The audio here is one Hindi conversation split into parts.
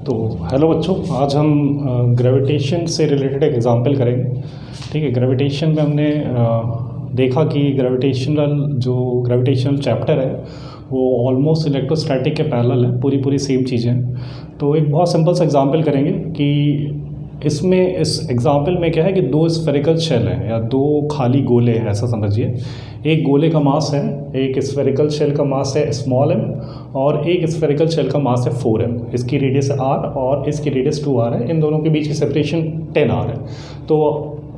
तो हेलो बच्चों, आज हम ग्रेविटेशन से रिलेटेड एक एग्जांपल करेंगे। ठीक है, ग्रेविटेशन में हमने देखा कि ग्रेविटेशनल चैप्टर है वो ऑलमोस्ट इलेक्ट्रोस्टैटिक के पैरेलल है, पूरी सेम चीज़ें हैं। तो एक बहुत सिंपल सा एग्जांपल करेंगे कि इस एग्जांपल में क्या है कि दो स्फेरिकल शेल हैं या दो खाली गोले हैं, ऐसा समझिए। एक गोले का मास है, एक स्फेरिकल शेल का मास है स्मॉल m और एक स्फेरिकल शेल का मास है 4m। इसकी रेडियस r और इसकी रेडियस 2r है। इन दोनों के बीच की सेपरेशन 10r है। तो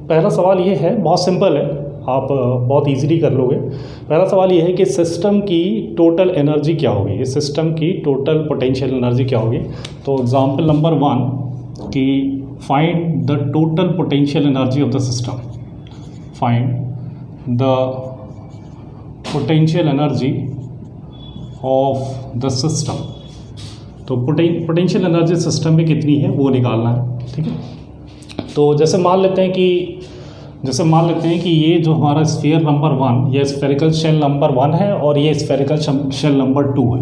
पहला सवाल ये है, बहुत सिंपल है, आप बहुत इजीली कर लोगे। पहला सवाल ये है कि सिस्टम की टोटल एनर्जी क्या होगी, इस सिस्टम की टोटल पोटेंशियल एनर्जी क्या होगी। तो एग्जांपल नंबर 1 कि find the total potential energy of the system. Find the potential energy of the system. तो पोटेंशियल एनर्जी सिस्टम में कितनी है वो निकालना है। ठीक है, तो जैसे मान लेते हैं कि ये जो हमारा स्फीयर नंबर 1 ये स्फेरिकल शेल नंबर 1 है और ये स्फेरिकल शेल नंबर 2 है।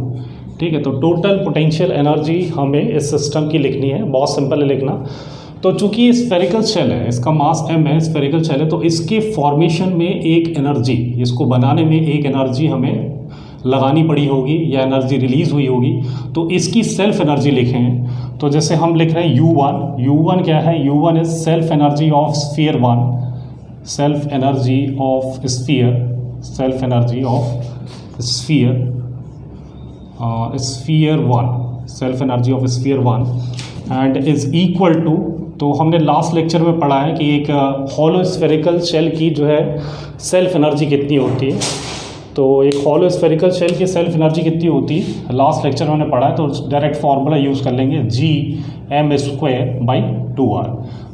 ठीक है, तो टोटल पोटेंशियल एनर्जी हमें इस सिस्टम की लिखनी है। बहुत सिंपल है लिखना। तो चूंकि ये स्फेरिकल शेल है, इसका मास m है, स्फेरिकल शेल है, तो इसके फॉर्मेशन में एक एनर्जी, इसको बनाने में एक एनर्जी हमें लगानी पड़ी होगी या एनर्जी रिलीज़ हुई होगी। तो इसकी सेल्फ एनर्जी लिखें। तो जैसे हम लिख रहे हैं U1 क्या है, U1 is self energy of sphere 1, self energy of sphere 1, self energy of sphere 1 and is equal to, तो हमने लास्ट लेक्चर में पढ़ा है कि एक हॉलो स्फेरिकल शेल की जो है सेल्फ एनर्जी कितनी होती है। तो एक हॉलो स्फेरिकल शेल की सेल्फ एनर्जी कितनी होती है लास्ट लेक्चर में हमने पढ़ा है। तो डायरेक्ट फार्मूला यूज़ कर लेंगे Gm²/2r।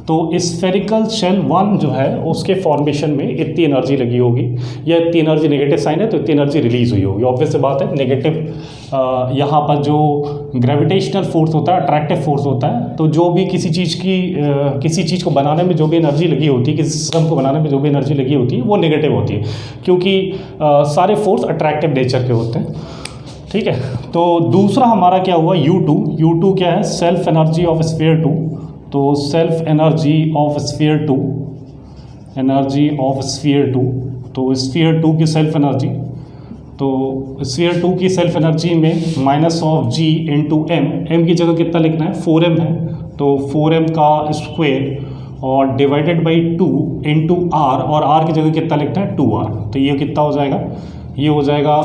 तो स्फेरिकल शेल 1 जो है उसके फॉर्मेशन में इतनी एनर्जी लगी होगी, या इतनी एनर्जी नेगेटिव साइन है तो इतनी एनर्जी रिलीज़ हुई होगी। ऑब्वियस सी बात है, नेगेटिव यहाँ पर जो ग्रेविटेशनल फोर्स होता है, अट्रैक्टिव फोर्स होता है, तो जो भी किसी चीज़ को बनाने में जो भी एनर्जी लगी होती है, किसी सिस्टम को बनाने में जो भी एनर्जी लगी होती है वो नेगेटिव होती है, क्योंकि सारे फोर्स अट्रैक्टिव नेचर के होते हैं। ठीक है, तो दूसरा हमारा क्या हुआ U2 क्या है, सेल्फ एनर्जी ऑफ स्फीयर 2। तो सेल्फ एनर्जी ऑफ स्फीयर 2, तो स्फीयर 2 की सेल्फ एनर्जी, तो स्फीयर 2 की सेल्फ एनर्जी में -G × m की जगह कितना लिखना है, 4m है, तो 4m का स्क्वायर और डिवाइडेड बाई 2 × r, और r की जगह कितना लिखना है, 2r। तो ये कितना हो जाएगा, ये हो जाएगा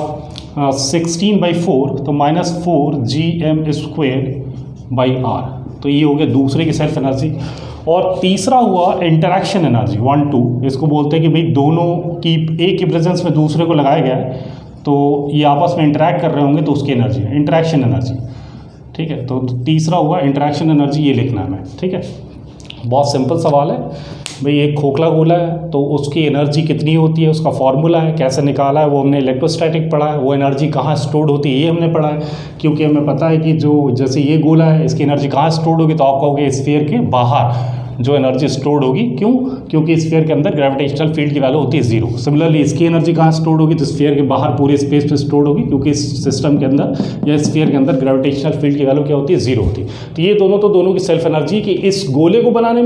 16/4, तो -4Gm²/r। तो ये हो गया दूसरे की सेल्फ एनर्जी। और तीसरा हुआ इंटरेक्शन एनर्जी 1-2, इसको बोलते हैं कि भाई दोनों की एक की प्रेजेंस में दूसरे को लगाया गया है, तो ये आपस में इंटरेक्ट कर रहे होंगे, तो उसकी एनर्जी है इंटरेक्शन एनर्जी। ठीक है, तो तीसरा हुआ इंटरेक्शन एनर्जी, ये लिखना है हमें। ठीक है, बहुत सिंपल सवाल है भाई। एक खोखला गोला है तो उसकी एनर्जी कितनी होती है, उसका फॉर्मूला है, कैसे निकाला है वो हमने इलेक्ट्रोस्टैटिक पढ़ा है। वो एनर्जी कहाँ स्टोर्ड होती है ये हमने पढ़ा है, क्योंकि हमें पता है कि जैसे ये गोला है इसकी एनर्जी कहाँ स्टोर्ड होगी, तो आप कहोगे स्फीयर के बाहर जो एनर्जी स्टोर्ड होगी। क्यों? क्योंकि स्फीयर के अंदर ग्रेविटेशनल फील्ड की वैल्यू होती है 0। सिमिलरली इसकी एनर्जी कहाँ स्टोर्ड होगी, तो स्फीयर के बाहर पूरे स्पेस पे स्टोर्ड होगी, क्योंकि इस सिस्टम के अंदर या स्फीयर के अंदर ग्रेविटेशनल फील्ड की वैल्यू क्या होती है, 0 होती है। तो ये दोनों की सेल्फ एनर्जी कि इस गोले को बनाने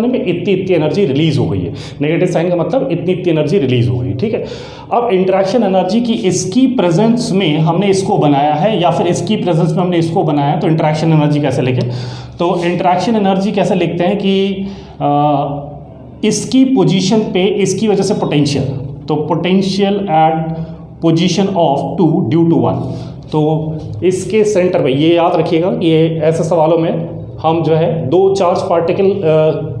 में इतनी एनर्जी रिलीज हो गई है। नेगेटिव साइन का मतलब इतनी एनर्जी रिलीज हो गई। ठीक है, अब इंटरेक्शन एनर्जी की इसकी प्रेजेंस में हमने इसको बनाया है या फिर इसकी प्रेजेंस में हमने इसको बनाया है, तो इंटरेक्शन एनर्जी कैसे लिखें। तो इंटरेक्शन एनर्जी कैसे लिखते हैं कि इसकी पोजीशन पे इसकी वजह से पोटेंशियल, तो potential at position of 2 due to 1। तो इसके सेंटर पे ये याद रखिएगा, ये ऐसे सवालों में हम जो है दो चार्ज पार्टिकल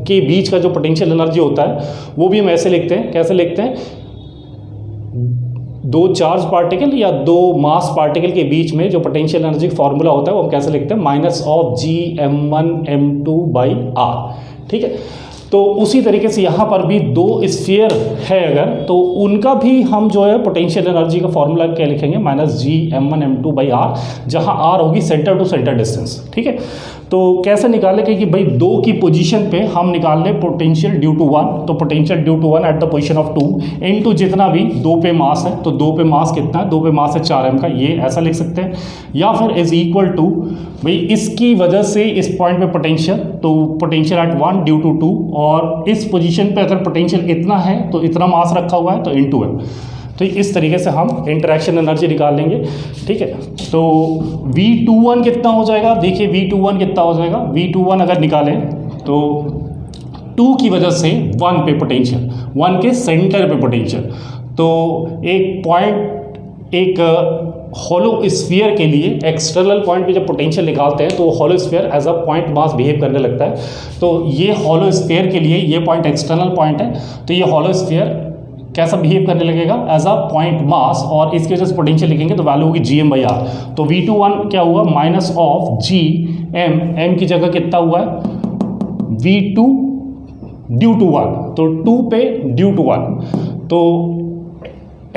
के बीच का जो पोटेंशियल एनर्जी होता है वो भी हम ऐसे लिखते हैं। कैसे लिखते हैं, दो चार्ज पार्टिकल या दो मास पार्टिकल के बीच में जो पोटेंशियल एनर्जी फॉर्मूला होता है वो हम कैसे लिखते हैं, -Gm1m2/r। ठीक है, तो उसी तरीके से यहाँ पर भी दो स्फीयर है अगर, तो उनका भी हम जो है पोटेंशियल एनर्जी का फॉर्मूला क्या लिखेंगे, -Gm1m2/r, जहाँ r होगी सेंटर टू सेंटर डिस्टेंस। ठीक है, तो कैसे निकालेंगे कि भाई 2 की पोजीशन पे हम निकाल लें पोटेंशियल ड्यू टू 1, तो potential due to 1 at the position of 2 into जितना भी 2 पे मास है, तो 2 पे मास कितना है, 2 पे मास है 4m का, ये ऐसा लिख सकते हैं। या फिर इज इक्वल टू भाई इसकी वजह से इस पॉइंट पे पोटेंशियल, तो पोटेंशियल एट 1 ड्यू टू 2, और इस पोजीशन पे अगर पोटेंशियल इतना है तो इतना मास रखा हुआ है तो इनटू m। तो इस तरीके से हम इंटरेक्शन एनर्जी निकाल लेंगे, ठीक है। तो V21 कितना हो जाएगा, देखिए V21 कितना हो जाएगा, V21 अगर निकालें तो 2 की वजह से 1 पे पोटेंशियल, 1 के सेंटर पे पोटेंशियल, तो एक पॉइंट, एक हॉलो स्फीयर के लिए एक्सटर्नल पॉइंट पे जब पोटेंशियल निकालते हैं तो hollow sphere as a point mass behave करने लगता है। तो ये हॉलो स्फीयर के लिए ये पॉइंट एक्सटर्नल पॉइंट है, तो ये हॉलो स्फीयर कैसा बिहेव करने लगेगा, एज अ पॉइंट मास, और इसकी वजह से पोटेंशियल लिखेंगे तो वैल्यू होगी Gm/r। तो V21 क्या हुआ, माइनस ऑफ Gm, m की जगह कितना हुआ है V2 ड्यू टू 1, तो 2 पे ड्यू टू 1, तो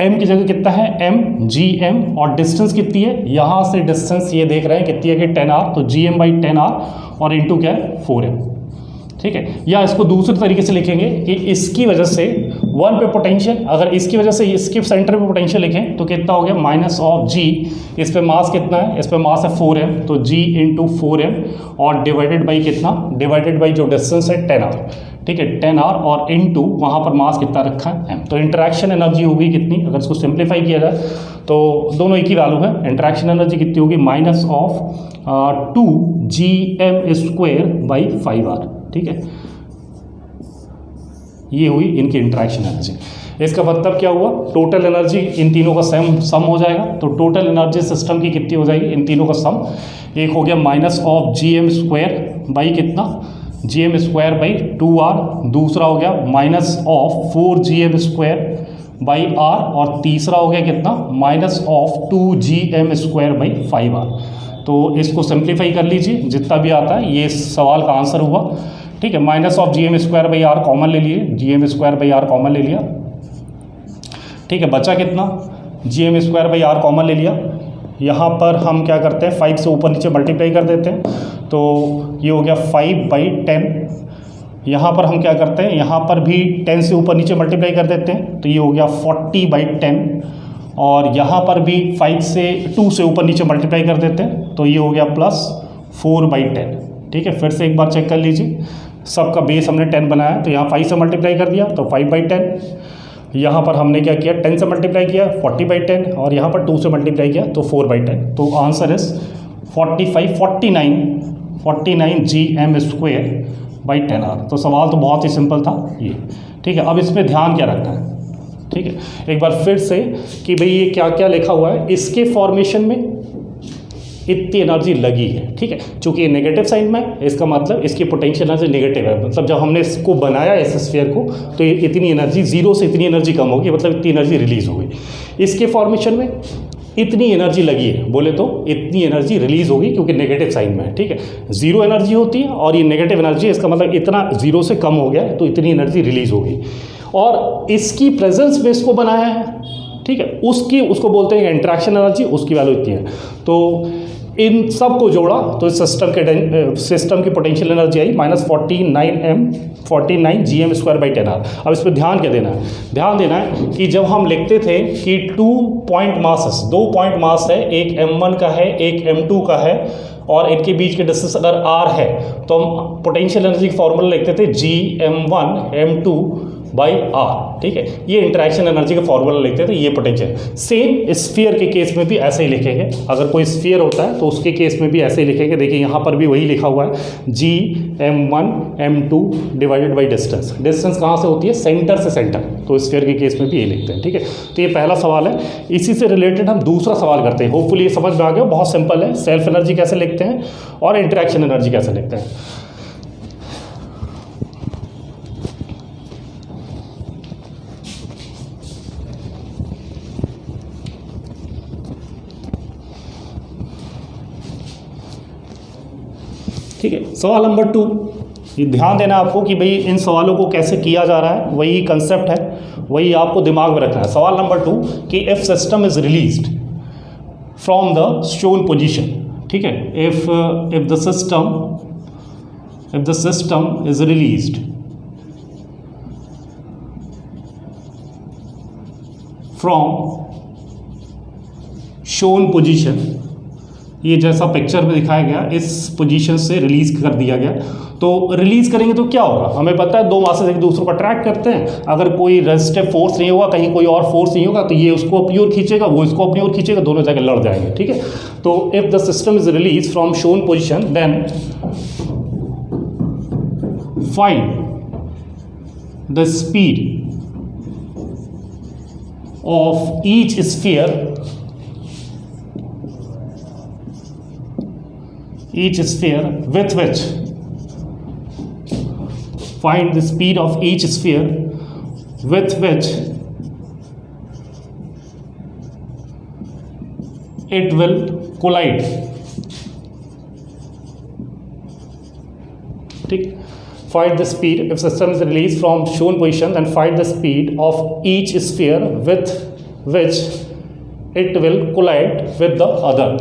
m की जगह कितना है m Gm, और डिस्टेंस कितनी है, यहाँ से डिस्टेंस ये देख रहे हैं कितनी है कि 10r, तो Gm/10r, और इंटू क्या है 4m, ठीक है। या इसको दूसरे तरीके से लिखेंगे कि इसकी वजह से 1 पे पोटेंशियल, अगर इसकी वजह से इसके सेंटर पे पोटेंशियल लिखें तो कितना हो गया, माइनस ऑफ G, इस पे मास कितना है, इस पे मास है 4m, तो G इंटू 4m, और डिवाइडेड बाई कितना, डिवाइडेड बाई जो डिस्टेंस है 10r, ठीक है, 10r, और इंटू वहाँ पर मास कितना रखा है m। तो इंटरेक्शन एनर्जी होगी कितनी, अगर इसको सिंप्लीफाई किया जाए तो दोनों एक ही वैल्यू है, इंटरेक्शन एनर्जी कितनी होगी, माइनस ऑफ 2Gm²/5r, ठीक है। ये हुई इनकी इंटरेक्शन एनर्जी। इसका मतलब क्या हुआ, टोटल एनर्जी इन तीनों का सम हो जाएगा, तो टोटल एनर्जी सिस्टम की कितनी हो जाएगी, इन तीनों का सम, एक हो गया माइनस ऑफ Gm² बाई कितना, Gm²/2r, दूसरा हो गया माइनस ऑफ 4Gm²/r, और तीसरा हो गया कितना, माइनस ऑफ 2Gm²/5r। तो इसको सिंप्लीफाई कर लीजिए, जितना भी आता है ये सवाल का आंसर हुआ, ठीक है। माइनस ऑफ Gm²/r कॉमन ले लिए, Gm²/r कॉमन ले लिया, ठीक है, बचा कितना, Gm²/r कॉमन ले लिया। यहाँ पर हम क्या करते हैं, 5 से ऊपर नीचे मल्टीप्लाई कर देते हैं, तो ये हो गया 5/10। यहाँ पर हम क्या करते हैं, यहाँ पर भी 10 से ऊपर नीचे मल्टीप्लाई कर देते हैं, तो ये हो गया 40/10, और यहाँ पर भी 5 से 2 से ऊपर नीचे मल्टीप्लाई कर देते हैं, तो ये हो गया प्लस 4/10, ठीक है। फिर से एक बार चेक कर लीजिए, सबका बेस हमने 10 बनाया, तो यहाँ 5 से मल्टीप्लाई कर दिया तो 5/10, यहाँ पर हमने क्या किया, 10 से मल्टीप्लाई किया 40/10, और यहाँ पर 2 से मल्टीप्लाई किया तो 4/10, तो आंसर इज 49 Gm²/10r। तो सवाल तो बहुत ही सिंपल था ये, ठीक है। अब इस पर ध्यान क्या रखना है, ठीक है, एक बार फिर से कि भाई ये क्या क्या लिखा हुआ है, इसके फॉर्मेशन में इतनी एनर्जी लगी है, ठीक है। चूंकि ये नेगेटिव साइन में है, इसका मतलब इसकी पोटेंशियल एनर्जी नेगेटिव है, मतलब जब हमने इसको बनाया इस स्फीयर को तो ये इतनी एनर्जी, जीरो से इतनी एनर्जी कम होगी, मतलब इतनी एनर्जी रिलीज हो गई। इसके फॉर्मेशन में इतनी एनर्जी लगी है, बोले तो इतनी एनर्जी रिलीज होगी, क्योंकि नेगेटिव साइन में है, ठीक है। जीरो एनर्जी होती है और ये नेगेटिव एनर्जी है, इसका मतलब इतना जीरो से कम हो गया तो इतनी एनर्जी रिलीज होगी, और इसकी प्रेजेंस में इसको बनाया है, ठीक है। उसको बोलते हैं इंटरेक्शन एनर्जी, उसकी वैल्यू इतनी है। तो इन सब को जोड़ा तो इस सिस्टम की पोटेंशियल एनर्जी आई -49 Gm²/10r। अब इस पर ध्यान क्या देना है, ध्यान देना है कि जब हम लिखते थे कि 2 पॉइंट मासेस, 2 पॉइंट मास है, एक m1 का है एक m2 का है, और इनके बीच के डिस्टेंस अगर r है तो हम पोटेंशियल एनर्जी का फॉर्मूला लिखते थे Gm1m2/r, ठीक है। ये इंटरेक्शन एनर्जी का फॉर्मूला लिखते थे, ये पोटेंशियल। सेम स्फीयर के केस में भी ऐसे ही लिखेंगे, अगर कोई स्फीयर होता है तो उसके केस में भी ऐसे ही लिखेंगे। देखिए यहाँ पर भी वही लिखा हुआ है, Gm1m2 divided by distance. Distance कहाँ से होती है, सेंटर से सेंटर, तो स्फीयर के केस में भी ये लिखते हैं, ठीक है। तो ये पहला सवाल है। इसी से रिलेटेड हम दूसरा सवाल करते हैं, होपफुली ये समझ में आ गया, बहुत सिंपल है। सेल्फ एनर्जी कैसे लिखते हैं और इंटरेक्शन एनर्जी कैसे लिखते हैं। ठीक है, सवाल नंबर 2, ये ध्यान देना आपको कि भाई इन सवालों को कैसे किया जा रहा है, वही कंसेप्ट है, वही आपको दिमाग में रखना है। सवाल नंबर 2 कि if system is released from the shown position, ठीक है, if the system is released from shown position, ये जैसा पिक्चर में दिखाया गया इस पोजीशन से रिलीज कर दिया गया, तो रिलीज करेंगे तो क्या होगा, हमें पता है दो मासेस एक दूसरे को अट्रैक्ट करते हैं, अगर कोई रेजिस्टिव फोर्स नहीं होगा, कहीं कोई और फोर्स नहीं होगा, तो ये उसको अपनी ओर खींचेगा, वो इसको अपनी ओर खींचेगा, दोनों जाके लड़ जाएंगे। ठीक है, तो if the system is release from shown position then find the speed of each sphere with which find the speed of each sphere with which it will collide। ठीक, find the speed if system is released from shown position, then find the speed of each sphere with which it will collide with the other।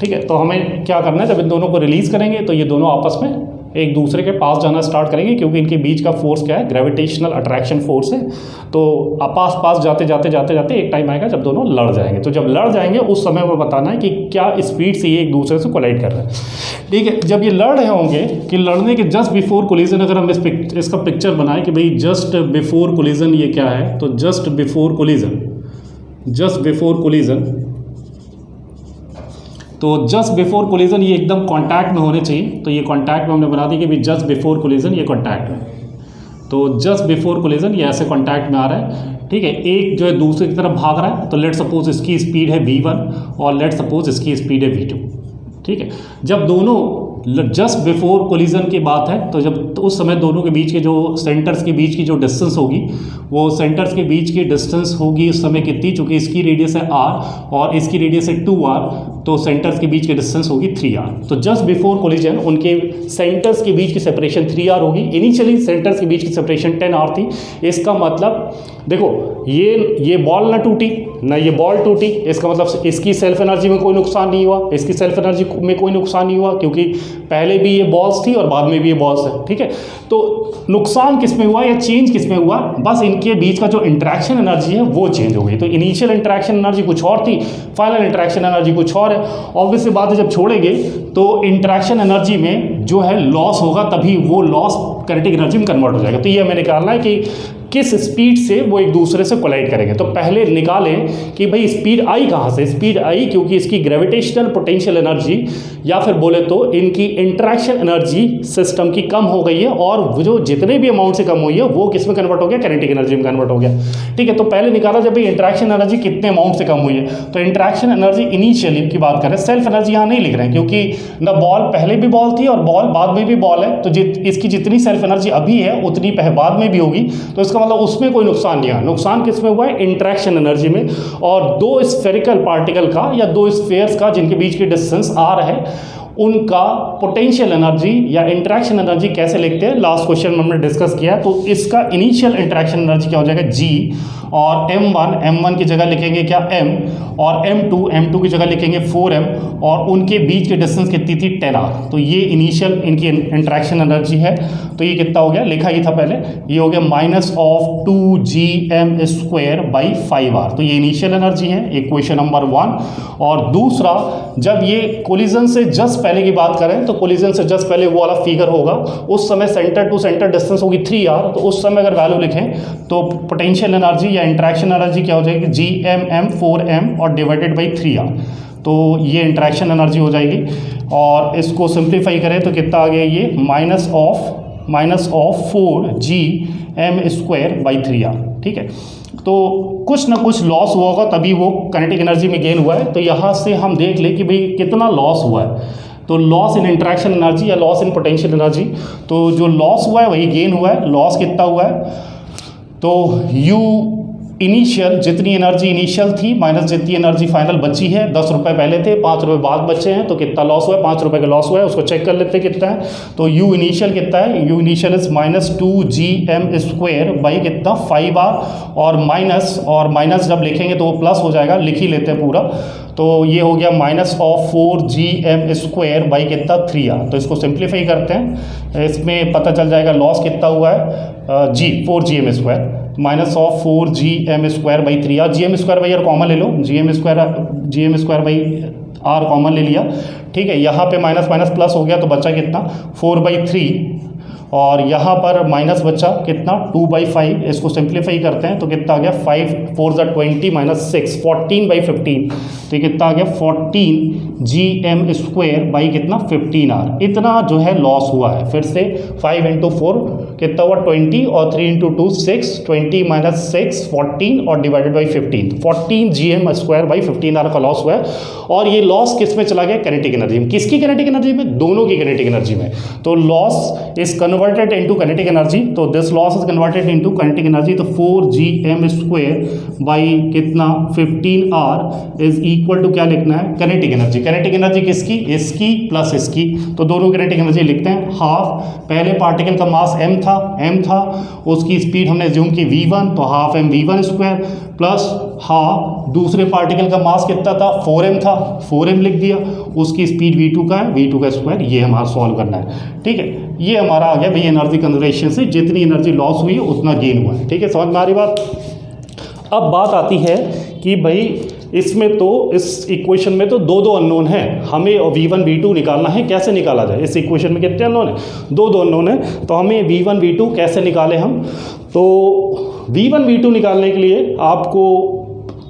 ठीक है, तो हमें क्या करना है, जब इन दोनों को रिलीज करेंगे तो ये दोनों आपस में एक दूसरे के पास जाना स्टार्ट करेंगे, क्योंकि इनके बीच का फोर्स क्या है, ग्रेविटेशनल अट्रैक्शन फोर्स है। तो पास जाते जाते एक टाइम आएगा जब दोनों लड़ जाएंगे। तो जब लड़ जाएंगे उस समय में बताना है कि क्या स्पीड से ये एक दूसरे से कोलाइड कर रहे हैं। ठीक है, जब ये लड़ रहे होंगे कि लड़ने के जस्ट बिफोर कोलिजन, अगर हम इसका पिक्चर बनाएं कि भाई जस्ट बिफोर कोलिजन ये क्या है, तो जस्ट बिफोर कोलिजन तो जस्ट बिफोर कोलिजन ये एकदम कांटेक्ट में होने चाहिए। तो ये कांटेक्ट में हमने बना दी कि भी जस्ट बिफोर कोलिजन ये कांटेक्ट में, तो जस्ट बिफोर कोलिजन ये ऐसे कांटेक्ट में आ रहा है। ठीक है, एक जो है दूसरे की तरफ भाग रहा है, तो लेट सपोज इसकी स्पीड है v1 और लेट सपोज इसकी स्पीड है v2। ठीक है, जब दोनों जस्ट बिफोर कोलिजन की बात है, तो जब तो उस समय दोनों के बीच के जो सेंटर्स के बीच की जो डिस्टेंस होगी, वो सेंटर्स के बीच की डिस्टेंस होगी उस समय कितनी, चूँकि इसकी रेडियस है r और इसकी रेडियस है 2r, तो सेंटर्स के बीच की डिस्टेंस होगी 3r। तो जस्ट बिफोर कोलिजन उनके सेंटर्स के बीच की सेपरेशन 3r होगी। इनिशियली सेंटर्स के बीच की सेपरेशन 10r थी। इसका मतलब देखो, ये बॉल ना टूटी ना ये बॉल टूटी, इसका मतलब इसकी सेल्फ एनर्जी में कोई नुकसान नहीं हुआ, इसकी सेल्फ एनर्जी में कोई नुकसान नहीं हुआ, क्योंकि पहले भी ये बॉल्स थी और बाद में भी ये बॉल्स है। ठीक है, तो नुकसान किस में हुआ या चेंज किस में हुआ, बस इनके बीच का जो इंटरेक्शन एनर्जी है वो चेंज हो गई। तो इनिशियल इंटरेक्शन एनर्जी कुछ और थी, फाइनल इंटरेक्शन एनर्जी कुछ और है। ऑब्वियसली बात है, जब छोड़ेंगे तो इंटरेक्शन एनर्जी में जो है लॉस होगा, तभी वो लॉस काइनेटिक एनर्जी में कन्वर्ट हो जाएगा। तो ये हमें निकालना है कि किस स्पीड से वो एक दूसरे से कोलाइड करेंगे। तो पहले निकालें कि भाई स्पीड आई कहाँ से, स्पीड आई क्योंकि इसकी ग्रेविटेशनल पोटेंशियल एनर्जी या फिर बोले तो इनकी इंटरेक्शन एनर्जी सिस्टम की कम हो गई है, और जो जितने भी अमाउंट से कम हुई है वो किस में कन्वर्ट हो गया, काइनेटिक एनर्जी में कन्वर्ट हो गया। ठीक है, तो पहले निकाला जब भाई इंटरेक्शन एनर्जी कितने अमाउंट से कम हुई है, तो इंटरेक्शन एनर्जी इनिशियली की बात करें, सेल्फ एनर्जी यहाँ नहीं लिख रहे हैं क्योंकि न बॉल पहले भी बॉल थी और बॉल बाद में भी बॉल है, तो इसकी जितनी सेल्फ एनर्जी अभी है उतनी बाद में भी होगी। तो इसका मतलब उसमें कोई नुकसान नहीं है। नुकसान किस में हुआ है, इंटरेक्शन एनर्जी में। और दो स्फेरिकल पार्टिकल का या दो स्फेयर्स का जिनके बीच की डिस्टेंस r है, उनका पोटेंशियल एनर्जी या इंटरेक्शन एनर्जी कैसे लिखते हैं, लास्ट क्वेश्चन में हमने डिस्कस किया। तो इसका इनिशियल इंटरेक्शन एनर्जी क्या हो जाएगा, g, और m1 की जगह लिखेंगे क्या, m, और m2 की जगह लिखेंगे 4m, और उनके बीच की डिस्टेंस कितनी थी, 10r। तो ये इनिशियल इनकी इंटरेक्शन एनर्जी है। तो ये कितना हो गया, लिखा ही था पहले, ये हो गया -2gm²/5r। तो ये इनिशियल एनर्जी है, इक्वेशन नंबर 1। और दूसरा, जब ये कोलिजन से जस्ट पहले की बात करें, तो कोलिजन से जस्ट पहले वो वाला फिगर होगा, उस समय सेंटर टू सेंटर डिस्टेंस होगी 3r। तो उस समय अगर वैल्यू लिखें तो पोटेंशियल एनर्जी या इंटरेक्शन एनर्जी क्या हो जाएगी, gmm4m और डिवाइडेड बाई 3r। तो ये इंटरेक्शन एनर्जी हो जाएगी। और इसको सिंप्लीफाई करें तो कितना आ गया, ये -4gm²/3r। ठीक है, तो कुछ ना कुछ लॉस हुआ होगा तभी वो काइनेटिक एनर्जी में गेन हुआ है। तो यहाँ से हम देख लें कि भाई कितना लॉस हुआ है। तो लॉस इन इंटरेक्शन एनर्जी या लॉस इन पोटेंशियल एनर्जी, तो जो लॉस हुआ है वही गेन हुआ है। लॉस कितना हुआ है, तो इनिशियल जितनी एनर्जी इनिशियल थी माइनस जितनी एनर्जी फाइनल बची है, 10 रुपये पहले थे, 5 रुपये बाद बचे हैं, तो कितना लॉस हुआ है, 5 रुपये का लॉस हुआ है, उसको चेक कर लेते हैं कितना है। तो यू इनिशियल कितना है, you initial is -2gm² by कितना 5r, और माइनस जब लिखेंगे तो वो प्लस हो जाएगा, लिख ही लेते हैं पूरा। तो ये हो गया -4gm² बाई कितना 3r। तो इसको सिंप्लीफाई करते हैं, इसमें पता चल जाएगा लॉस कितना हुआ है, 4gm² -4gm² by 3r। gm² by r common ले लो, gm² बाई r कॉमन ले लिया, ठीक है। यहाँ पे माइनस माइनस प्लस हो गया तो बचा कितना 4/3, और यहाँ पर माइनस बचा कितना 2/5। इसको सिंप्लीफाई करते हैं तो कितना आ गया 5 4 20 -6 14/15। तो ये कितना आ गया 14gm² बाई कितना 15r। इतना जो है लॉस हुआ है। फिर से 5 × 4 कितना हुआ 20, और 3 × 2 6, 20 - 6 14, और divided by 15, 14gm² by 15r का लॉस हुआ है। और ये लॉस किस में चला गया, काइनेटिक एनर्जी में। किसकी काइनेटिक एनर्जी में, दोनों की काइनेटिक एनर्जी में। तो loss is converted into kinetic energy, तो this loss is converted into kinetic energy. तो 4gm² बाई कितना 15r इज इक्वल टू क्या लिखना है, काइनेटिक एनर्जी। काइनेटिक एनर्जी किसकी, इसकी प्लस इसकी, तो दोनों काइनेटिक एनर्जी लिखते हैं। हाफ पहले पार्टिकल का मास m था, उसकी स्पीड हमने ज्यूम की v1, तो हाफ mv1² प्लस हाफ दूसरे पार्टिकल का मास कितना था 4m था, 4m लिख दिया, उसकी स्पीड v2 का है, v2 का स्क्वायर। ये हमारा सॉल्व करना है, ठीक है। ये हमारा आ गया भाई एनर्जी कंजर्वेशन से जितनी एनर्जी लॉस हुई है उतना गेन हुआ है, ठीक है। समझ में आ रही बात। अब बात आती है कि भाई इसमें तो इस इक्वेशन में तो दो अननोन हैं, हमें v1 v2 निकालना है। कैसे निकाला जाए, इस इक्वेशन में कितने अननोन है, दो अननोन है। तो हमें v1 v2 कैसे निकालें हम, तो v1 v2 निकालने के लिए आपको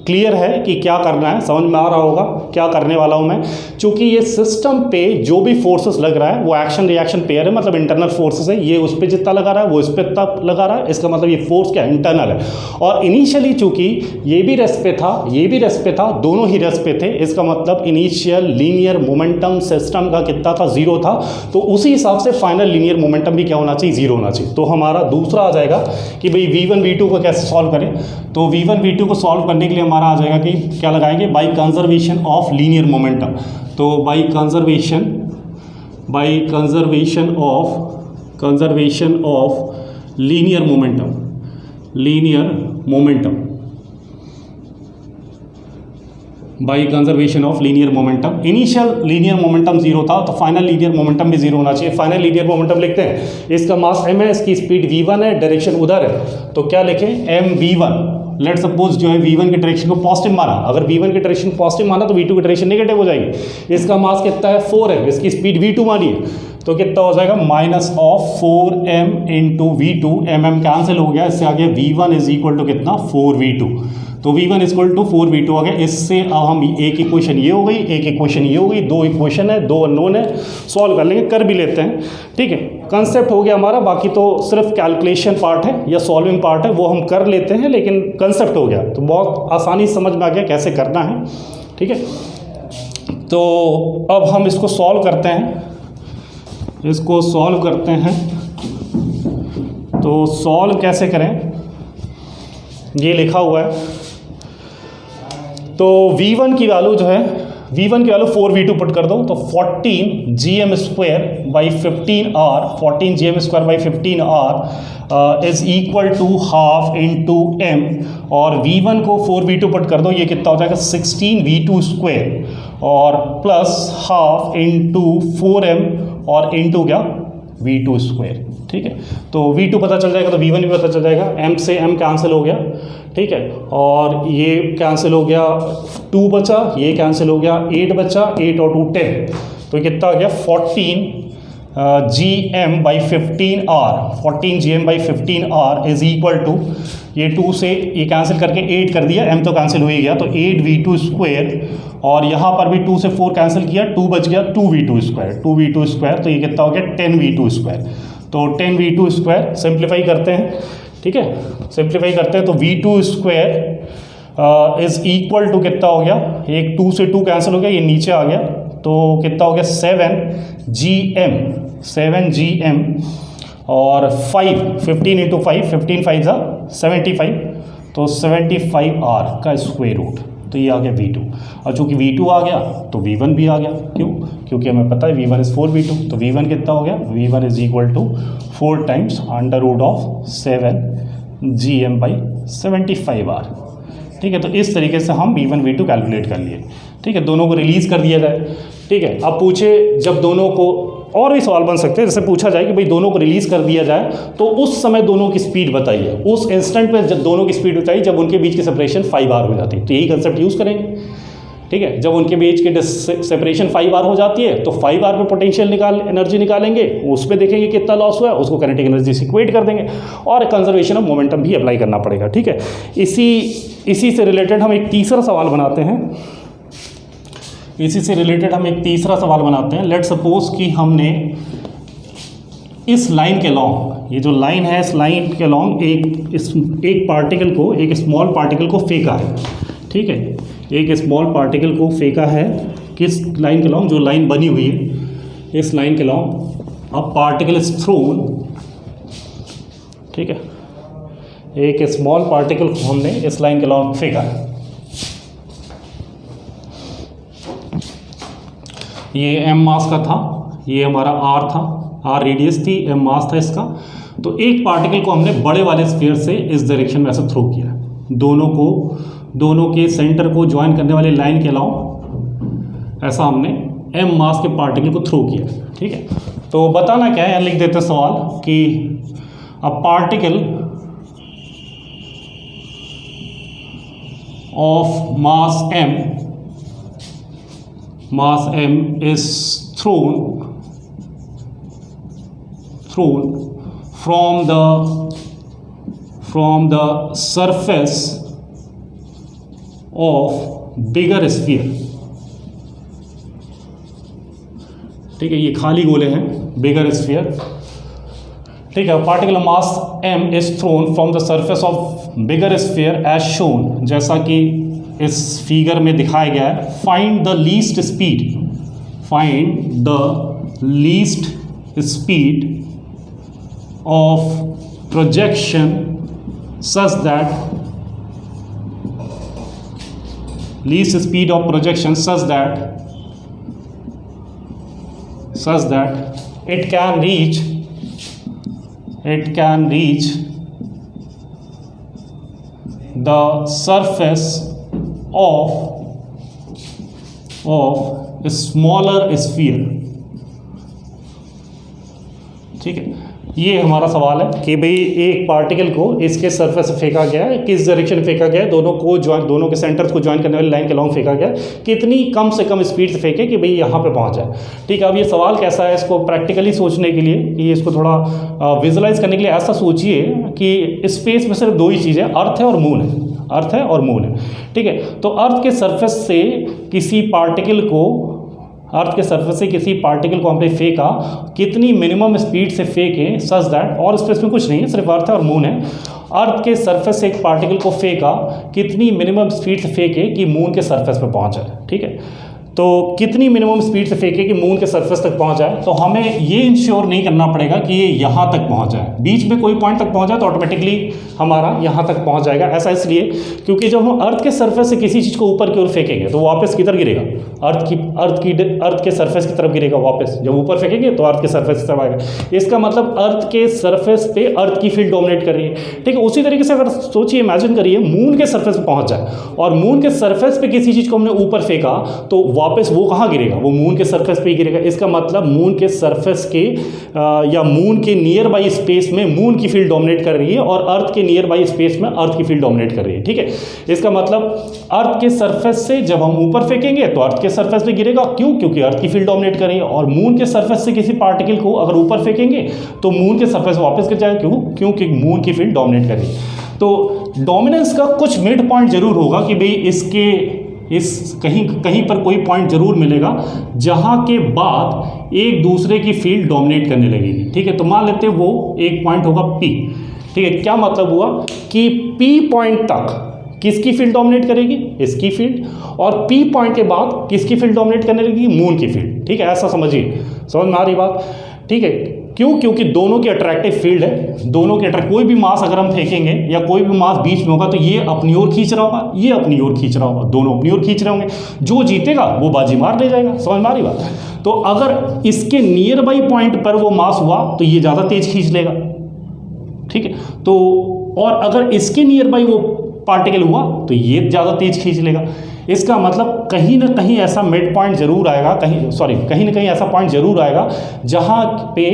क्लियर है कि क्या करना है, समझ में आ रहा होगा क्या करने वाला हूँ मैं। चूंकि ये सिस्टम पे जो भी फोर्सेस लग रहा है वो एक्शन रिएक्शन पेयर है, मतलब इंटरनल फोर्सेस है। ये उस पर जितना लगा रहा है वो इस पर इतना लगा रहा है, इसका मतलब ये फोर्स क्या इंटरनल है। और इनिशियली चूंकि ये भी रेस्ट पे था, ये भी रेस्ट पे था, दोनों ही रेस्ट पे थे, इसका मतलब इनिशियल लीनियर मोमेंटम सिस्टम का कितना था, 0 था। तो उसी हिसाब से फाइनल लीनियर मोमेंटम भी क्या होना चाहिए, 0 होना चाहिए। तो हमारा दूसरा आ जाएगा कि भाई v1 v2 को कैसे सॉल्व करें। तो v1 v2 को सॉल्व करने के लिए हमारा आ जाएगा कि क्या लगाएंगे, by conservation of linear momentum. तो by conservation of linear momentum by conservation of linear momentum. Initial linear momentum 0 था, तो फाइनल लीनियर मोमेंटम भी 0 होना चाहिए। फाइनल लीनियर मोमेंटम लिखते हैं, इसका मास m है, इसकी स्पीड v1 है, डायरेक्शन उधर है, तो क्या लिखें mv1। लेट सपोज जो है v1 के डायरेक्शन को पॉजिटिव माना, अगर v1 के डायरेक्शन पॉजिटिव माना तो v2 की डायरेक्शन नेगेटिव हो जाएगी। इसका मास कितना है 4 है, इसकी स्पीड v2 मानिए, तो कितना हो जाएगा -4m × v2, mm कैंसिल हो गया, इससे आगे v1 इज इक्वल टू कितना 4v2। तो v1 is equal to 4v2 आ गया। इससे अब हम एक इक्वेशन ये हो गई, एक इक्वेशन ये हो गई, दो इक्वेशन है, दो अननोन है, सॉल्व कर लेंगे, कर भी लेते हैं, ठीक है। कंसेप्ट हो गया हमारा, बाकी तो सिर्फ कैलकुलेशन पार्ट है या सॉल्विंग पार्ट है, वो हम कर लेते हैं, लेकिन कंसेप्ट हो गया तो बहुत आसानी समझ में आ गया कैसे करना है, ठीक है। तो अब हम इसको सॉल्व करते हैं, तो सॉल्व कैसे करें, ये लिखा हुआ है। तो v1 की वैल्यू जो है, v1 की वैल्यू 4v2 पुट कर दो, तो 14gm² by 15r, 14gm² by 15r is equal to half into m, और v1 को 4v2 पुट कर दो, ये कितना हो जाएगा 16v2², और प्लस हाफ इंटू 4m और इंटू क्या v2², ठीक है। तो v2 पता चल जाएगा तो v1 भी पता चल जाएगा, m से m कैंसिल हो गया, ठीक है, और ये कैंसिल हो गया, 2 बचा, ये कैंसिल हो गया, 8 बचा, 8 और 2 10, तो कितना आ गया 14gm by 15r, 14gm by 15r is equal to, ये 2 से ये कैंसिल करके 8 कर दिया, m तो कैंसिल हो ही गया, तो 8v2², और यहाँ पर भी 2 से 4 कैंसिल किया, 2 बच गया, 2v2², तो ये कितना हो गया 10v2²। तो 10v2² सिंप्लीफाई करते हैं, ठीक है, सिंप्लीफाई करते हैं, तो v2² इज इक्वल टू कितना हो गया, एक 2 से 2 कैंसिल हो गया, ये नीचे आ गया, तो कितना हो गया 7gm और 5, 15 × 5, 15 5 75, तो 75r का स्क्वायर रूट, तो ये आ गया V2। और चूँकि V2 आ गया तो V1 भी आ गया। क्यों? क्योंकि हमें पता है V1 इज़ 4V2, तो V1 कितना हो गया? V1 is equal to 4 times √7 GM/75r। ठीक है, तो इस तरीके से हम V1 V2 कैलकुलेट कर लिए। ठीक है, दोनों को रिलीज़ कर दिया जाए। ठीक है, अब पूछे जब दोनों को, और भी सवाल बन सकते हैं, जैसे पूछा जाए कि भाई दोनों को रिलीज़ कर दिया जाए तो उस समय दोनों की स्पीड बताइए, उस इंस्टेंट पे जब दोनों की स्पीड बताइए जब उनके बीच की सेपरेशन 5r हो जाती है। तो यही कंसेप्ट यूज़ करेंगे। ठीक है, जब उनके बीच की सेपरेशन 5r हो जाती है तो 5r पे पोटेंशियल एनर्जी निकालेंगे, उस पर देखेंगे कितना लॉस हुआ है, उसको काइनेटिक एनर्जी से इक्वेट कर देंगे और कंजर्वेशन ऑफ मोमेंटम भी अप्लाई करना पड़ेगा। ठीक है, इसी से रिलेटेड हम एक तीसरा सवाल बनाते हैं। लेट सपोज कि हमने इस लाइन के लॉन्ग, ये जो लाइन है इस लाइन के लॉन्ग एक पार्टिकल को, एक स्मॉल पार्टिकल को फेंका है। ठीक है, एक स्मॉल पार्टिकल को फेंका है किस लाइन के लॉन्ग, जो लाइन बनी हुई है इस लाइन के लॉन्ग। अब पार्टिकल इज थ्रोन। ठीक है, एक स्मॉल पार्टिकल को हमने इस लाइन के लॉन्ग फेंका है। ये m मास का था, ये हमारा r था, r रेडियस थी, m मास था इसका। तो एक पार्टिकल को हमने बड़े वाले स्फीयर से इस डायरेक्शन में ऐसे थ्रो किया, दोनों के सेंटर को ज्वाइन करने वाली लाइन के अलावा ऐसा हमने m मास के पार्टिकल को थ्रो किया। ठीक है, तो बताना क्या है, लिख देते हैं सवाल कि a particle of mass m is thrown from the surface of bigger sphere। ठीक है, ये खाली गोले हैं, बिगर स्फीयर। ठीक है, particle mass m is thrown from the surface of bigger sphere as shown, जैसा कि इस फिगर में दिखाया गया है। Find the least speed of projection such that it can reach the surface of smaller sphere। ठीक है, ये हमारा सवाल है कि भाई एक पार्टिकल को इसके सरफेस से फेंका गया है, किस डायरेक्शन में फेंका गया है, दोनों के सेंटर्स को ज्वाइन करने वाली लाइन के लॉन्ग फेंका गया है, कितनी कम से कम स्पीड से फेंके कि भाई यहाँ पे पहुँच जाए। ठीक है, अब ये सवाल कैसा है, इसको प्रैक्टिकली सोचने के लिए, कि इसको थोड़ा विजुलाइज करने के लिए ऐसा सोचिए कि स्पेस में सिर्फ दो ही चीज़ें, अर्थ है और मून है। ठीक है, तो अर्थ के सरफेस से किसी पार्टिकल को हमने फेंका, कितनी मिनिमम स्पीड से फेंके सच दैट, और स्पेस में कुछ नहीं है, सिर्फ अर्थ है और मून है। अर्थ के सरफेस से एक पार्टिकल को फेंका, कितनी मिनिमम स्पीड से फेंके कि मून के सरफेस पे पहुंच जाए। ठीक है, तो कितनी मिनिमम स्पीड से फेंके कि मून के सरफेस तक पहुंच जाए, तो हमें ये इंश्योर नहीं करना पड़ेगा कि ये यहाँ तक पहुंच जाए, बीच में कोई पॉइंट तक पहुंच जाए तो ऑटोमेटिकली हमारा यहाँ तक पहुंच जाएगा। ऐसा इसलिए क्योंकि जब हम अर्थ के सरफेस से किसी चीज़ को ऊपर की ओर फेंकेंगे तो वापस किधर गिरेगा, अर्थ के सरफेस की तरफ गिरेगा वापस। जब ऊपर फेंकेंगे तो अर्थ के सरफेस की तरफ आएगा। इसका मतलब अर्थ के सरफेस पे अर्थ की फील्ड डोमिनेट कर रही है। ठीक है, उसी तरीके से अगर सोचिए, इमेजिन करिए मून के सरफेस पे पहुंच जाए और मून के सरफेस पे किसी चीज़ को हमने ऊपर फेंका तो वापस वो कहाँ गिरेगा, वो मून के सरफेस पे ही गिरेगा। इसका मतलब मून के सरफेस के या मून के नियर बाई स्पेस में मून की फील्ड डोमिनेट कर रही है और अर्थ के नियर बाई स्पेस में अर्थ की फील्ड डोमिनेट कर रही है। ठीक है, इसका मतलब अर्थ के सरफेस से जब हम ऊपर फेंकेंगे तो अर्थ के सरफेस पे गिरेगा। क्यों? क्योंकि अर्थ की फील्ड डोमिनेट कर रही है। और मून के सरफेस से किसी पार्टिकल को अगर ऊपर फेंकेंगे तो मून के सरफेस वापस गिर जाएगा। क्यों? क्योंकि मून की फील्ड डोमिनेट कर रही है। तो डोमिनेंस का कुछ मिड पॉइंट जरूर होगा कि भाई कहीं पर कोई पॉइंट जरूर मिलेगा जहां के बाद एक दूसरे की फील्ड डोमिनेट करने लगेगी। ठीक है, तो मान लेते हैं वो एक पॉइंट होगा P। ठीक है, क्या मतलब हुआ कि P पॉइंट तक किसकी फील्ड डोमिनेट करेगी, इसकी फील्ड, और P पॉइंट के बाद किसकी फील्ड डोमिनेट करने लगेगी, मून की फील्ड। ठीक है, ऐसा समझिए, समझ में आ रही बात। ठीक है, क्यों? क्योंकि दोनों की अट्रैक्टिव फील्ड है, दोनों के कोई भी मास अगर हम फेंकेंगे या कोई भी मास बीच में होगा तो ये अपनी ओर खींच रहा होगा, ये अपनी ओर खींच रहा होगा, दोनों अपनी ओर खींच रहे होंगे, जो जीतेगा वो बाजी मार ले जाएगा। समझ में आ रही बात? तो अगर इसके नियर बाई पॉइंट पर वो मास हुआ तो ये ज़्यादा तेज खींच लेगा, ठीक है। तो और अगर इसके नियर बाई वो पार्टिकल हुआ तो ये ज़्यादा तेज खींच लेगा। इसका मतलब कहीं ना कहीं ऐसा मिड पॉइंट जरूर आएगा, कहीं ना कहीं ऐसा पॉइंट जरूर आएगा जहाँ पे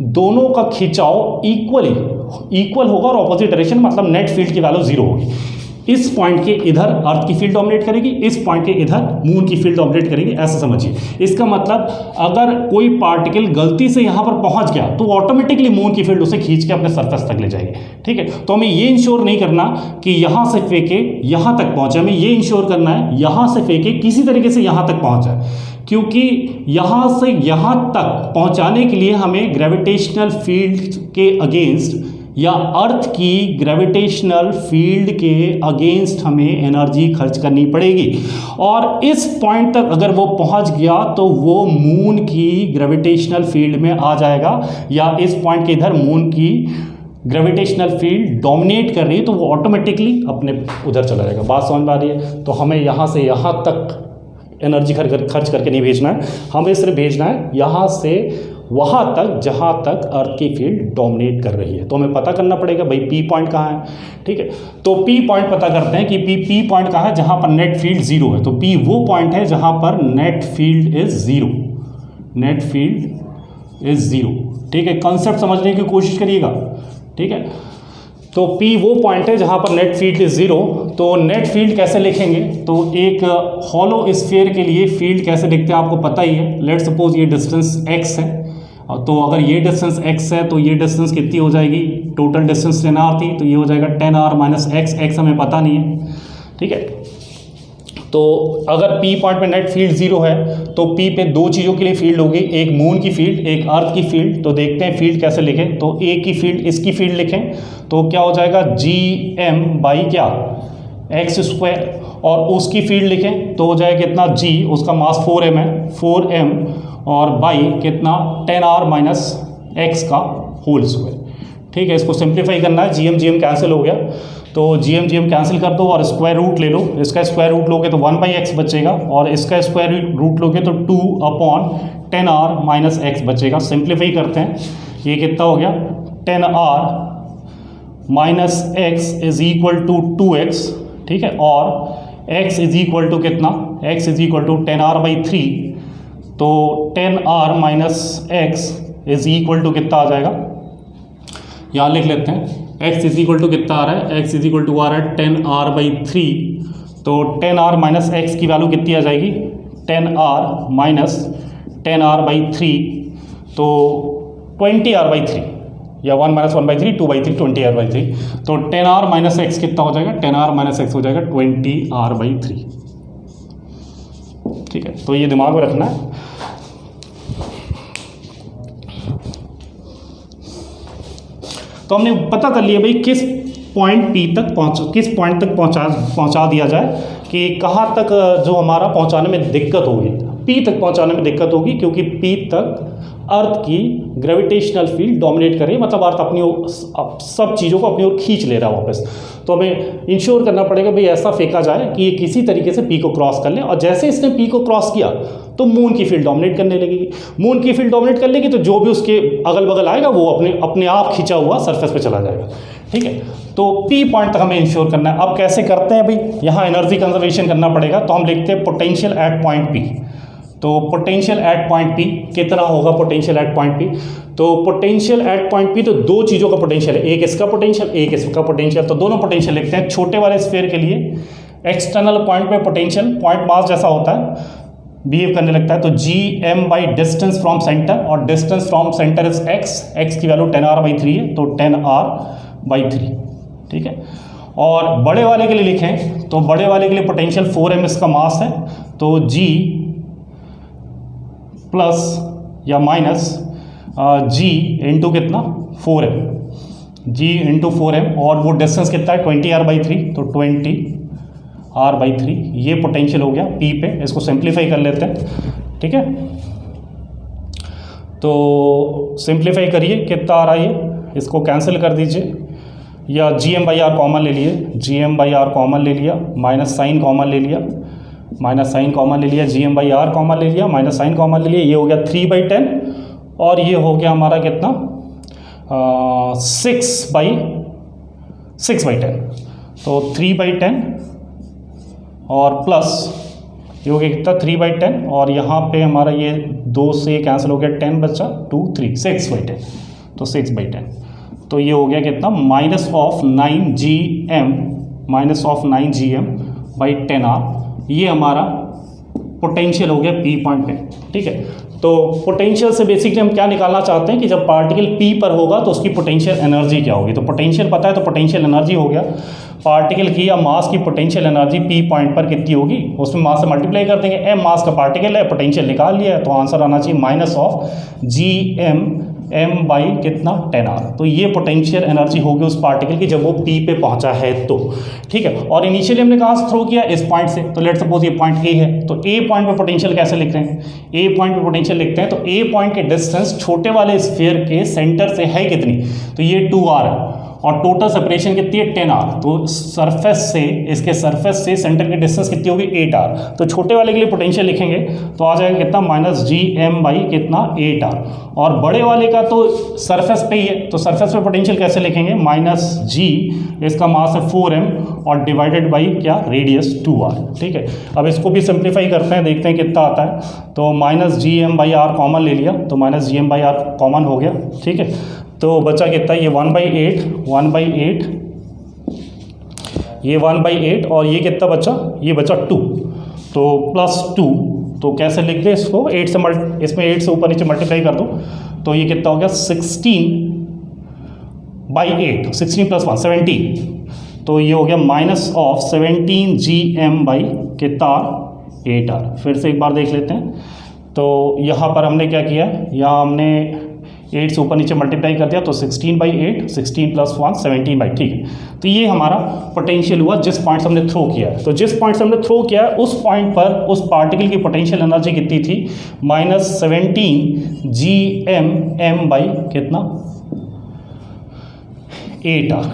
दोनों का खिंचाव इक्वल होगा और ऑपोजिट डायरेक्शन, मतलब नेट फील्ड की वैल्यू 0 होगी। इस पॉइंट के इधर अर्थ की फील्ड डोमिनेट करेगी, इस पॉइंट के इधर मून की फील्ड डोमिनेट करेगी, ऐसा समझिए। इसका मतलब अगर कोई पार्टिकल गलती से यहाँ पर पहुँच गया तो ऑटोमेटिकली मून की फील्ड उसे खींच के अपने सरफेस तक ले जाएगी, ठीक है। तो हमें ये इंश्योर नहीं करना कि यहाँ से फेंके यहाँ तक पहुँचे, हमें ये इंश्योर करना है यहाँ से फेंके किसी तरीके से यहाँ तक पहुँच जाए, क्योंकि यहाँ से यहाँ तक पहुँचाने के लिए हमें ग्रेविटेशनल फील्ड के अगेंस्ट या अर्थ की ग्रेविटेशनल फील्ड के अगेंस्ट हमें एनर्जी खर्च करनी पड़ेगी। और इस पॉइंट तक अगर वो पहुंच गया तो वो मून की ग्रेविटेशनल फील्ड में आ जाएगा, या इस पॉइंट के इधर मून की ग्रेविटेशनल फील्ड डोमिनेट कर रही है तो वो ऑटोमेटिकली अपने उधर चला जाएगा। बात समझ में आ रही है? तो हमें यहाँ से यहाँ तक एनर्जी खर्च करके नहीं भेजना है, हमें सिर्फ भेजना है यहाँ से वहाँ तक जहाँ तक अर्थ की फील्ड डोमिनेट कर रही है। तो हमें पता करना पड़ेगा भाई पी पॉइंट कहाँ है, ठीक है। तो पी पॉइंट पता करते हैं कि पी पॉइंट कहाँ है जहाँ पर नेट फील्ड 0 है। तो पी वो पॉइंट है जहाँ पर net field is 0, net field is 0, ठीक है। कंसेप्ट समझने की कोशिश करिएगा, ठीक है। तो P वो पॉइंट है जहाँ पर नेट फील्ड इज 0। तो नेट फील्ड कैसे लिखेंगे? तो एक हॉलो स्फीयर के लिए फील्ड कैसे लिखते हैं आपको पता ही है। लेट सपोज ये डिस्टेंस x है, तो अगर ये डिस्टेंस x है तो ये डिस्टेंस कितनी हो जाएगी? टोटल डिस्टेंस 10r थी तो ये हो जाएगा 10r माइनस x हमें पता नहीं है, ठीक है। तो अगर P पॉइंट पे नेट फील्ड 0 है तो P पे दो चीज़ों के लिए फील्ड होगी, एक मून की फील्ड, एक अर्थ की फील्ड। तो देखते हैं फील्ड कैसे लिखें। तो A की फील्ड, इसकी फील्ड लिखें तो क्या हो जाएगा? GM बाई क्या? x²। और उसकी फील्ड लिखें तो हो जाएगा कितना? G, उसका मास 4m है, 4m और बाई कितना? 10r माइनस x का होल स्क्वायर, ठीक है। इसको सिंप्लीफाई करना है, GM कैंसिल हो गया तो GM कैंसिल कर दो और स्क्वायर रूट ले लो। इसका स्क्वायर रूट लोगे तो 1/x बचेगा और इसका स्क्वायर रूट लोगे तो 2/10r माइनस x बचेगा। सिंप्लीफाई करते हैं, ये कितना हो गया? 10r minus x is equal to 2x, ठीक है। और x इज इक्वल टू कितना? x is equal to 10r/3, तो 10r minus x is equal to कितना आ जाएगा? यहाँ लिख लेते हैं, x इज इक्वल टू कितना आ रहा है? x इज इक्वल टू आ रहा है 10r/3। तो 10r माइनस x की वैल्यू कितनी आ जाएगी? 10r माइनस 10r/3, तो 20r/3, या 1 माइनस 1/3, 2/3, 20r/3। तो 10r माइनस x कितना हो जाएगा? 10r माइनस x हो जाएगा 20r/3, ठीक है। तो ये दिमाग में रखना है। तो हमने पता कर लिया भाई किस पॉइंट तक पहुंचा दिया जाए, कि कहाँ तक जो हमारा पहुंचाने में दिक्कत होगी, P तक पहुंचाने में दिक्कत होगी, क्योंकि P तक अर्थ की ग्रेविटेशनल फील्ड डोमिनेट कर रही है, मतलब अर्थ अपनी सब चीज़ों को अपनी ओर खींच ले रहा है वापस। तो हमें इंश्योर करना पड़ेगा भाई ऐसा फेंका जाए कि ये किसी तरीके से P को क्रॉस कर ले, और जैसे इसने P को क्रॉस किया तो मून की फील्ड डोमिनेट करने लगेगी। मून की फील्ड डोमिनेट कर लेगी तो जो भी उसके अगल बगल आएगा वो अपने आप खींचा हुआ सरफेस पे चला जाएगा, ठीक है। तो P पॉइंट तक हमें इंश्योर करना है। अब कैसे करते हैं भाई? यहाँ एनर्जी कंजर्वेशन करना पड़ेगा, तो हम लिखते हैं पोटेंशियल एट पॉइंट P। तो पोटेंशियल एट पॉइंट P कितना होगा? पोटेंशियल एट पॉइंट P, तो पोटेंशियल एट पॉइंट P तो दो चीज़ों का पोटेंशियल है, एक इसका पोटेंशियल, एक इसका पोटेंशियल। तो दोनों पोटेंशियल लिखते हैं। छोटे वाले स्फीयर के लिए एक्सटर्नल पॉइंट पे पोटेंशियल पॉइंट मास जैसा होता है, बिहेव करने लगता है, तो GM by distance from centre, और distance from centre is x की वैल्यू 10r/3 है, तो 10r/3, ठीक है। और बड़े वाले के लिए लिखें तो बड़े वाले के लिए पोटेंशियल 4m इसका मास है, तो G प्लस या माइनस G इंटू कितना? 4m, G इंटू 4m, और वो डिस्टेंस कितना है? 20r/3, तो 20r/3 ये पोटेंशियल हो गया P पे। इसको सिंप्लीफाई कर लेते हैं, ठीक है। तो सिंप्लीफाई करिए, कितना आ रहा है ये, इसको कैंसिल कर दीजिए, या G M by R common ले लिए, G M by R common ले लिया, माइनस साइन कॉमन ले लिया, माइनस साइन कॉमन ले लिया, G M by R common ले लिया, माइनस साइन कॉमन ले लिया, ये हो गया 3/10 और ये हो गया हमारा कितना 6/10। तो 3/10 और प्लस ये हो गया कितना 3/10 और यहाँ पे हमारा ये 2 से कैंसिल हो गया, 10 बचा, 2 3 6/10, तो 6/10। तो ये हो गया कितना minus of 9gm by 10r, ये हमारा पोटेंशियल हो गया पी पॉइंट पे। ठीक है, तो पोटेंशियल से बेसिकली हम क्या निकालना चाहते हैं कि जब पार्टिकल पी पर होगा तो उसकी पोटेंशियल एनर्जी क्या होगी। तो पोटेंशियल पता है, तो पोटेंशियल एनर्जी हो गया पार्टिकल की या मास की पोटेंशियल एनर्जी पी पॉइंट पर कितनी होगी, उसमें मास से मल्टीप्लाई कर देंगे, एम मास का पार्टिकल है, पोटेंशियल निकाल लिया है, तो आंसर आना चाहिए माइनस ऑफ GM बाई कितना 10r। तो ये पोटेंशियल एनर्जी होगी उस पार्टिकल की जब वो पी पे पहुंचा है तो। ठीक है, और इनिशियली हमने कहाँ से थ्रो किया, इस पॉइंट से, तो लेट सपोज ये पॉइंट ए है, तो ए पॉइंट पे पोटेंशियल कैसे लिख रहे हैं, ए पॉइंट पे पोटेंशियल लिखते हैं, तो ए पॉइंट के डिस्टेंस छोटे वाले स्फीयर के सेंटर से है कितनी, तो ये 2r है और टोटल सेपरेशन कितनी है 10r, तो सरफेस से, इसके सरफेस से सेंटर की डिस्टेंस कितनी होगी 8r। तो छोटे वाले के लिए पोटेंशियल लिखेंगे तो आ जाएगा कितना माइनस GM बाई कितना 8r, और बड़े वाले का तो सरफेस पे ही है, तो सरफेस पे पोटेंशियल कैसे लिखेंगे माइनस G, इसका मास है 4m और डिवाइडेड बाई क्या रेडियस 2r। ठीक है, अब इसको भी सिंप्लीफाई करते हैं, देखते हैं कितना आता है। तो minus GM by R common ले लिया, तो minus GM by R common हो गया। ठीक है, तो बचा कितना, ये 1/8, ये 1/8 और ये कितना बचा, ये बचा 2, तो प्लस 2, तो कैसे लिख दे इसको, 8 से इसमें 8 से ऊपर नीचे मल्टीप्लाई कर दो, तो ये कितना हो गया 16/8, 16 + 1 17, तो ये हो गया माइनस ऑफ 17 GM बाई कितना 8r। फिर से एक बार देख लेते हैं, तो यहाँ पर हमने क्या किया, यहाँ हमने 8 से ऊपर नीचे मल्टीप्लाई कर दिया, तो 16/8, 16 + 1 17/, ठीक है। तो ये हमारा पोटेंशियल हुआ जिस पॉइंट से हमने थ्रो किया है। तो जिस पॉइंट से हमने थ्रो किया है उस पॉइंट पर उस पार्टिकल की पोटेंशियल एनर्जी कितनी थी, माइनस 17 GM बाई कितना 8r।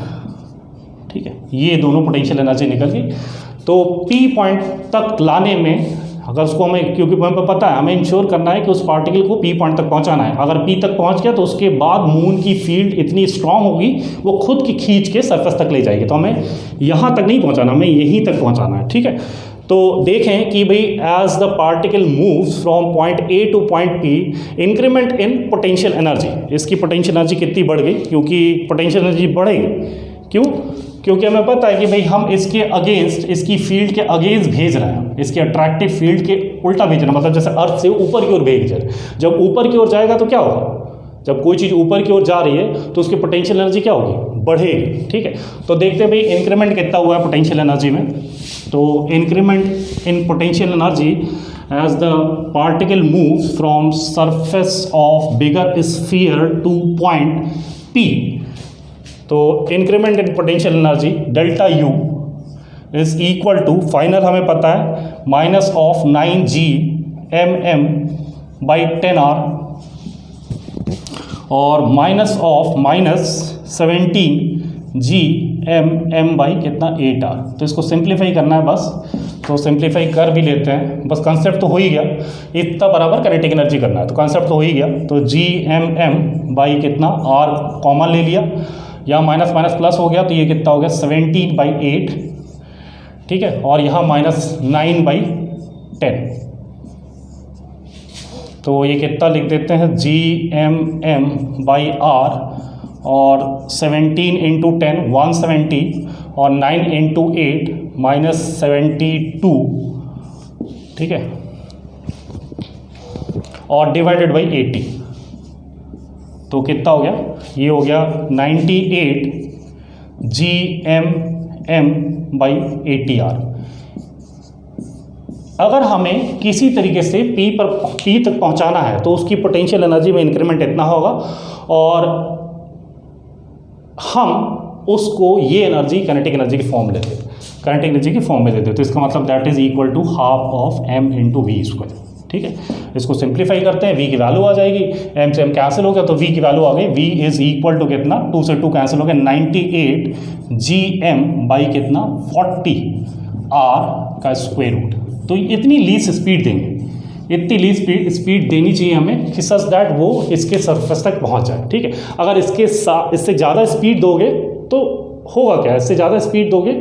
ठीक है, ये दोनों पोटेंशियल एनर्जी निकल गई। तो पी पॉइंट तक लाने में अगर उसको हमें, क्योंकि हमें पता है हमें इंश्योर करना है कि उस पार्टिकल को पी पॉइंट तक पहुंचाना है, अगर पी तक पहुंच गया तो उसके बाद मून की फील्ड इतनी स्ट्रांग होगी वो खुद की खींच के सरफेस तक ले जाएगी। तो हमें यहाँ तक नहीं पहुंचाना, हमें यहीं तक पहुंचाना है। ठीक है, तो देखें कि भाई as the particle moves from point A to point P, increment in potential energy, इसकी पोटेंशियल एनर्जी कितनी बढ़ गई, क्योंकि पोटेंशियल एनर्जी बढ़ेगी, क्यों, क्योंकि हमें पता है कि भाई हम इसके अगेंस्ट, इसकी फील्ड के अगेंस्ट भेज रहे हैं, इसके अट्रैक्टिव फील्ड के उल्टा भेज रहे हैं, मतलब जैसे अर्थ से ऊपर की ओर भेज रहे हैं। जब ऊपर की ओर जाएगा तो क्या होगा, जब कोई चीज़ ऊपर की ओर जा रही है तो उसकी पोटेंशियल एनर्जी क्या होगी, बढ़ेगी। ठीक है, तो देखते हैं भाई इंक्रीमेंट कितना हुआ है पोटेंशियल एनर्जी में। तो increment in potential energy as the particle moves from surface of bigger sphere to point P, तो increment in potential energy delta U is equal to, final हमें पता है minus of 9GM by 10r और minus of minus 17GM by कितना 8r। तो इसको सिंप्लीफाई करना है बस, तो सिंप्लीफाई कर भी लेते हैं, बस कंसेप्ट तो हो ही गया, इतना बराबर काइनेटिक एनर्जी करना है, तो कंसेप्ट तो हो ही गया। तो GM बाई कितना r कॉमन ले लिया, यहाँ माइनस माइनस प्लस हो गया, तो ये कितना हो गया 17/8। ठीक है, और यहाँ माइनस 9/10, तो ये कितना लिख देते हैं GM बाई r और 17 × 10 170 और 9 × 8 -72। ठीक है, और डिवाइडेड बाई 80, तो कितना हो गया, ये हो गया 98 GM बाई 80r। अगर हमें किसी तरीके से पी तक पहुंचाना है तो उसकी पोटेंशियल एनर्जी में इंक्रीमेंट इतना होगा और हम उसको ये एनर्जी काइनेटिक एनर्जी की फॉर्म लेते हैं, तो इसका मतलब that is equal to ½ of m × v²। ठीक है। इसको सिंप्लीफाई करते हैं, v की वैल्यू आ जाएगी, m से m कैंसिल हो गया तो v की वैल्यू आ गई, v इज इक्वल टू कितना, 2 से 2 कैंसिल हो गया, 98 gm बाई कितना 40 r का स्क्वायर रूट। तो इतनी लीस्ट स्पीड देंगे, इतनी लीस्ट स्पीड देनी चाहिए हमें कि सच दैट वो इसके सरफेस तक पहुंच जाए, ठीक है। अगर इससे ज़्यादा स्पीड दोगे तो होगा क्या, इससे ज़्यादा स्पीड दोगे,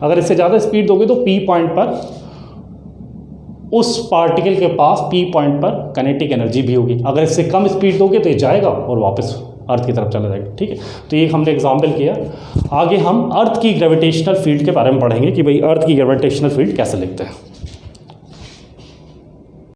अगर इससे ज़्यादा स्पीड दोगे तो पी पॉइंट पर, उस पार्टिकल के पास पी पॉइंट पर काइनेटिक एनर्जी भी होगी। अगर इससे कम स्पीड दोगे तो ये जाएगा और वापस अर्थ की तरफ चला जाएगा, ठीक है। तो ये हमने एग्जाम्पल किया। आगे हम अर्थ की ग्रेविटेशनल फील्ड के बारे में पढ़ेंगे कि भाई अर्थ की ग्रेविटेशनल फील्ड कैसे लिखते हैं।